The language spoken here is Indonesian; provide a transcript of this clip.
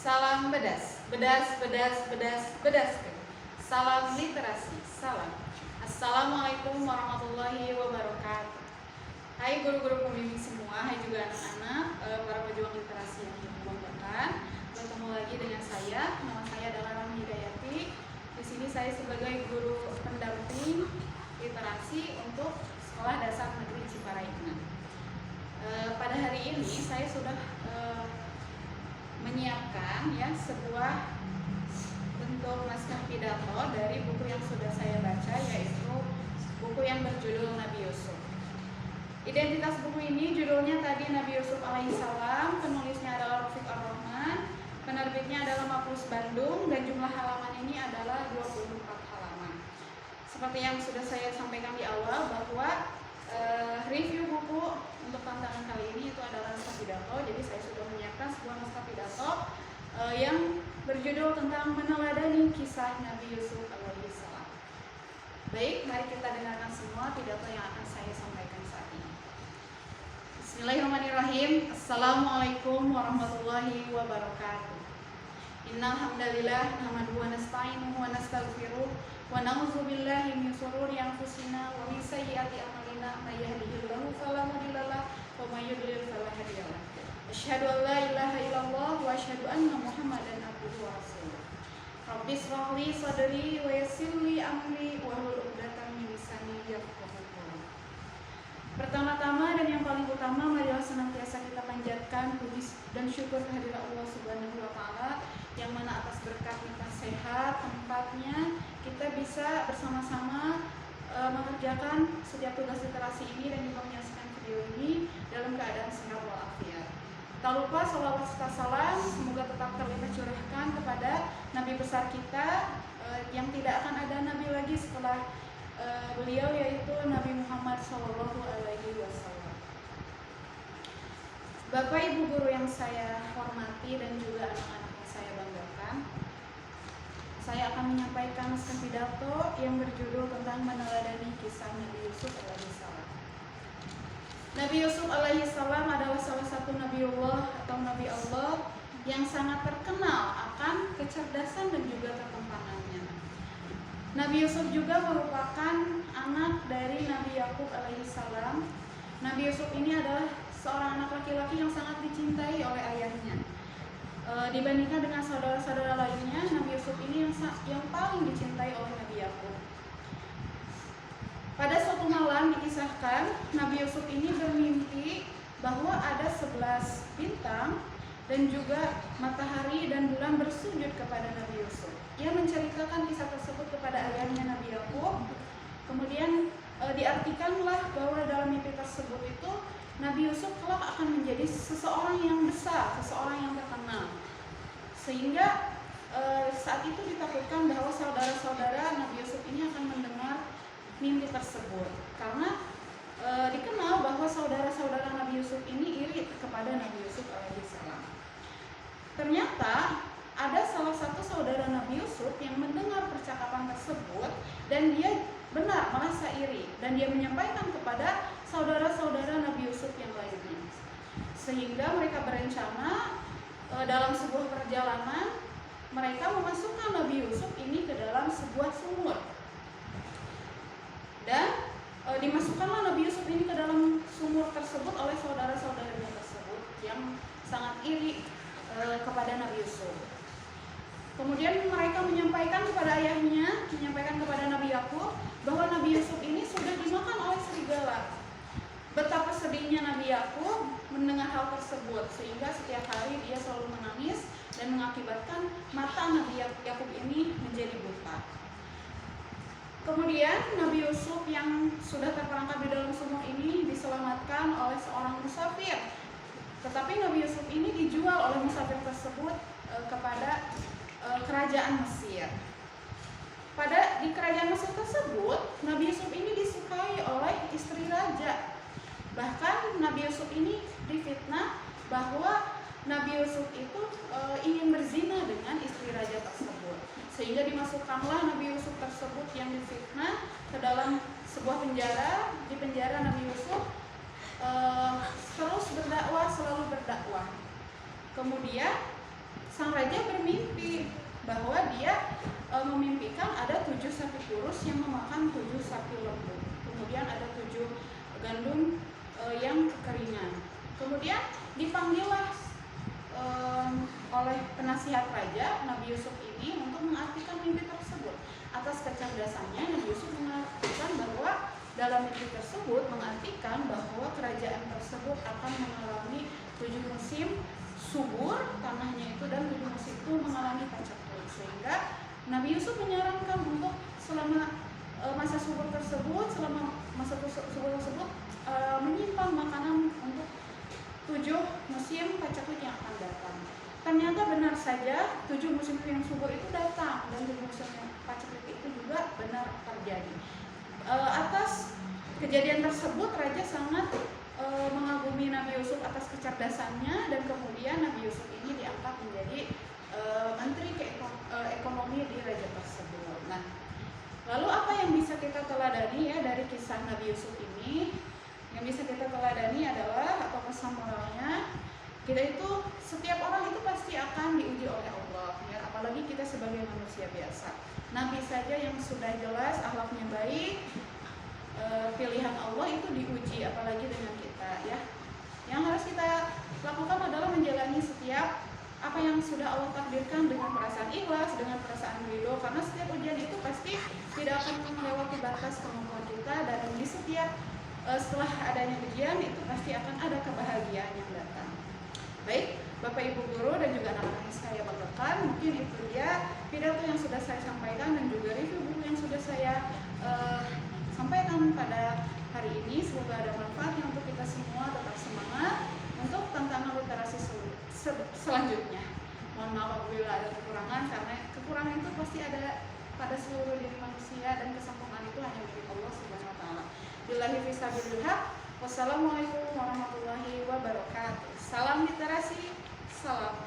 Salam bedas, bedas, bedas, bedas, bedas. Salam literasi, salam. Assalamualaikum warahmatullahi wabarakatuh. Hai guru-guru pembimbing semua, hai juga anak-anak, para pejuang literasi yang dibanggakan. Bertemu lagi dengan saya, nama saya adalah Rahmi Hidayati. Di sini saya sebagai guru pendamping literasi untuk Sekolah Dasar Negeri Ciparai 6. Pada hari ini saya sudah menyiapkan ya sebuah bentuk naskah pidato dari buku yang sudah saya baca, yaitu buku yang berjudul Nabi Yusuf. Identitas buku ini judulnya tadi Nabi Yusuf alaihissalam, penulisnya adalah Rafiq Ar-Rahman, penerbitnya adalah Mapus Bandung, dan jumlah halaman ini adalah 24 halaman. Seperti yang sudah saya sampaikan di awal bahwa review buku untuk tantangan kali ini itu adalah naskah pidato. Jadi saya sudah menyiapkan sebuah naskah pidato yang berjudul tentang meneladani kisah Nabi Yusuf alaihissalam. Baik, mari kita dengarkan semua pidato yang akan saya sampaikan saat ini. Bismillahirrahmanirrahim. Assalamualaikum warahmatullahi wabarakatuh. Innal hamdalillah nahmaduhu wa nasta'inuhu wa nastaghfiruh wa na'udzu billahi min shururi anfusina wa min sayyiati a'malina may yahdihillahu fala mudilla lahu wa may yudlil fala hadiya lahu. Asyhadu an la ilaha illallah wa asyhadu anna Muhammadan abduhu wa rasuluh. Rabbi shrah li sadri wa yassir li amri wa hlul 'uqdatam min lisani yafqahu qawli. Pertama-tama dan yang paling utama, marilah senantiasa kita panjatkan puji dan syukur kehadirat Allah Subhanahu wa taala, yang mana atas berkat kita sehat tempatnya kita bisa bersama-sama mengerjakan setiap tugas literasi ini dan juga menyaksikan video ini dalam keadaan sehat walafiat. Tak lupa sholawat serta salam semoga tetap terlimpah curahkan kepada Nabi besar kita yang tidak akan ada nabi lagi setelah beliau, yaitu Nabi Muhammad SAW. Bapak Ibu guru yang saya hormati dan juga anak-anak yang saya banggakan, saya akan menyampaikan naskah pidato yang berjudul tentang meneladani kisah Nabi Yusuf alaihissalam. Nabi Yusuf alaihissalam adalah salah satu Nabiullah atau Nabi Allah yang sangat terkenal akan kecerdasan dan juga ketampanannya. Nabi Yusuf juga merupakan anak dari Nabi Yakub alaihissalam. Nabi Yusuf ini adalah seorang anak laki-laki yang sangat dicintai oleh ayahnya. Dibandingkan dengan saudara-saudara lainnya, Nabi Yusuf ini yang paling dicintai oleh Nabi Yakub. Pada suatu malam dikisahkan Nabi Yusuf ini bermimpi bahwa ada 11 bintang dan juga matahari dan bulan bersujud kepada Nabi Yusuf. Ia menceritakan kisah tersebut kepada ayahnya Nabi Yakub. Kemudian diartikanlah bahwa dalam mimpi tersebut itu Nabi Yusuf kelak akan menjadi seseorang yang besar, seseorang yang terkenal. Sehingga saat itu ditakutkan bahwa saudara-saudara Nabi Yusuf ini akan mendengar mimpi tersebut, karena dikenal bahwa saudara-saudara Nabi Yusuf ini iri kepada Nabi Yusuf alaihissalam. Ternyata ada salah satu saudara Nabi Yusuf yang mendengar percakapan tersebut dan dia benar merasa iri, dan dia menyampaikan kepada saudara-saudara Nabi Yusuf yang lainnya. Sehingga mereka berencana dalam sebuah perjalanan mereka memasukkan Nabi Yusuf ini ke dalam sebuah sumur. Dan dimasukkanlah Nabi Yusuf ini ke dalam sumur tersebut oleh saudara-saudaranya tersebut yang sangat iri kepada Nabi Yusuf. Kemudian mereka menyampaikan kepada ayahnya, menyampaikan kepada Nabi Yakub bahwa Nabi Yusuf ini sudah dimakan oleh serigala. Betapa sedihnya Nabi Yakub mendengar hal tersebut, sehingga setiap hari dia selalu menangis dan mengakibatkan mata Nabi Yakub ini menjadi buta. Kemudian Nabi Yusuf yang sudah terperangkap di dalam sumur ini diselamatkan oleh seorang musafir. Tetapi Nabi Yusuf ini dijual oleh musafir tersebut kepada kerajaan Mesir. Di kerajaan Mesir tersebut, Nabi Yusuf ini disukai oleh istri raja. Bahkan Nabi Yusuf ini difitnah bahwa Nabi Yusuf itu ingin berzina dengan istri raja tersebut. Sehingga dimasukkanlah Nabi Yusuf tersebut yang difitnah ke dalam sebuah penjara. Di penjara Nabi Yusuf terus berdakwah, selalu berdakwah. Kemudian sang raja bermimpi bahwa dia memimpikan ada 7 sapi kurus yang memakan 7 sapi lembu. Kemudian ada 7 gandum yang kekeringan. Kemudian dipanggillah oleh penasihat raja Nabi Yusuf ini untuk mengartikan mimpi tersebut. Atas kecerdasannya Nabi Yusuf mengatakan bahwa dalam mimpi tersebut mengartikan bahwa kerajaan tersebut akan mengalami 7 musim subur tanahnya itu, dan 7 musim itu mengalami paceklik, sehingga Nabi Yusuf menyarankan untuk selama masa subur tersebut, menyimpan makanan untuk 7 musim paceklik yang akan datang. Ternyata benar saja 7 musim yang subur itu datang, dan 7 musim paceklik itu juga benar terjadi. Atas kejadian tersebut raja sangat mengagumi Nabi Yusuf atas kecerdasannya, dan kemudian Nabi Yusuf ini diangkat menjadi menteri ekonomi di raja tersebut. Nah, lalu apa yang bisa kita teladani ya dari kisah Nabi Yusuf ini? Yang bisa kita teladani adalah, atau pesan moralnya, kita itu, setiap orang itu pasti akan diuji oleh Allah ya, apalagi kita sebagai manusia biasa. Nabi saja yang sudah jelas akhlaknya baik, pilihan Allah itu diuji, apalagi dengan kita ya. Yang harus kita lakukan adalah menjalani setiap apa yang sudah Allah takdirkan dengan perasaan ikhlas, dengan perasaan ridho, karena setiap ujian itu pasti tidak akan melewati batas kemampuan kita, dan di setiap setelah adanya ujian itu pasti akan ada kebahagiaan yang datang. Baik, Bapak Ibu guru dan juga anak-anak yang saya banggakan, mungkin itu dia pidato yang sudah saya sampaikan dan juga review buku yang sudah saya sampaikan pada hari ini. Semoga ada manfaatnya untuk kita semua, tetap semangat untuk tantangan literasi selanjutnya. Mohon maaf apabila ada kekurangan, karena kekurangan itu pasti ada pada seluruh diri manusia, dan kesempurnaan itu hanya milik Allah Subhanahu wa taala. Billahi fisabilil haq. Wassalamualaikum warahmatullahi wabarakatuh. Salam literasi, salam